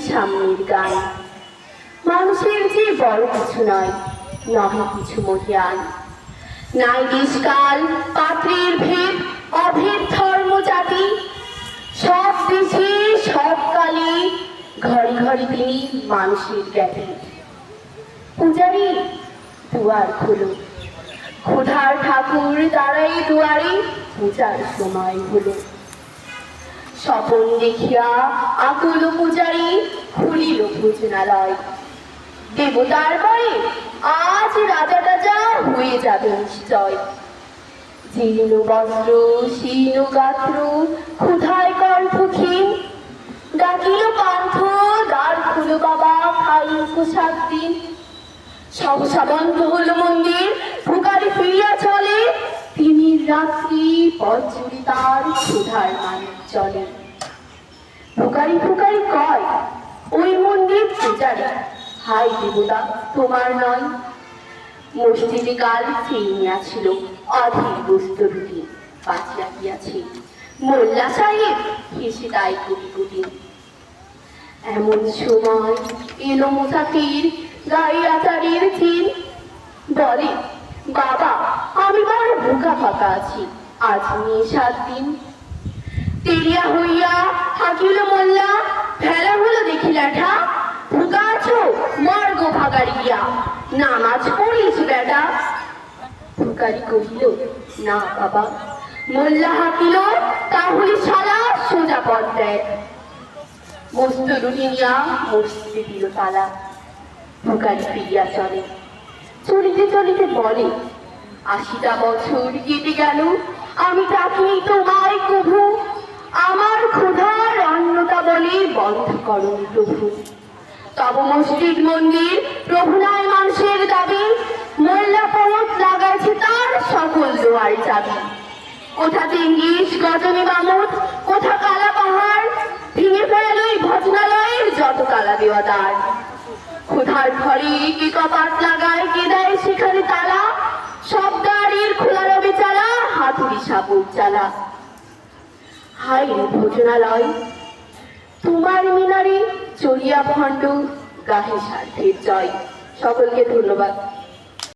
সামনের গান মানুষের যে বড় কিছু নয়, নহে কিছু মহিয়ান। নাই দেশকাল পাত্রের ভেদ, অভেদ ধর্ম জাতি, সব দেশে সব কালে ঘরে ঘরে তিনি মানুষের জ্ঞাতি। পূজারি দুয়ার খোলো, ক্ষুধার ঠাকুর দাঁড়াই দুয়ারে, পূজার সময় হলো। স্বপন দেখিয়া আকুল পূজারি খুলিল ভোজনালয়। দেবতার পরে আজ রাজা টাজা হয়ে যাবে নিশ্চয়। জীর্ণ বস্ত্র শীর্ণ গাত্র ক্ষুধায় কণ্ঠক্ষীণ, ডাকিল পান্থ দ্বার খুলো বাবা, খাই পোশাক দিন। সহসা বন্ধ হলো মন্দির, ফুকারি ফিরিয়া চলে। তিনি রাত্রি পথজুড়ি তার ক্ষুধার মানুষ চলে। ফুকারি ফুকারি কয় ওই মন্দির পূজারি, হাই দেবতা তোমার নয়। মসজিদে কাল ফিরিয়াছিল অধীর বস্তু রুটি, বাঁচিয়া গিয়াছে মোল্লা সাহেব হেসে তাই কোটি কোটি। এমন সময় এলো মুসাফির, গায়ে আচারের চিন। বলে বাবা আমি বড় বোকা ফাঁকা আছি, আজ নিয়ে 7 দিন। তেরিয়া হইয়া হাকিল মোল্লা, ফেলা হলো দেখি ল্যাঠা। ভুকা আছো মর গো ভাগাড়িয়া, নামাজ পড়িস বেটা। ভুকারি কহিল না বাবা। মোল্লা হাকিল তাহলে শালা সোজা পথ দেয়। মস্ত রুটি নিয়া মসজিদে দিল তালা। ভুকারি ফিরিয়া চলে, চলিতে চলিতে বলে 80টা বছর কেটে গেল, আমি ডাকিনি তোমায় কভু। আমার ক্ষুধার অন্নটা বলে বন্ধ করুন প্রভু। তব মসজিদ মন্দির প্রভু নয় মানুষের দাবি, মোল্লা পরত লাগাইছে তার সকল দোয়ার চাবি। কোথা চেঙ্গিস গজনী বামুদ, কোথা কালা পাহাড়, ভেঙে ফেল ওই ভজনালয়ের যত কালা দেওয়া দ্বার। ক্ষুধার ঘরে কে কপাট লাগায়, কে দেয় সেখানে তালা। সব দ্বারের খোলা রবে চালা, হাতুড়ি সাপুর চালা। হাই রে ভোজনালয় তোমার মিনারে চড়িয়া ভণ্ড, গাহে স্বার্থের জয়। সকলকে ধন্যবাদ।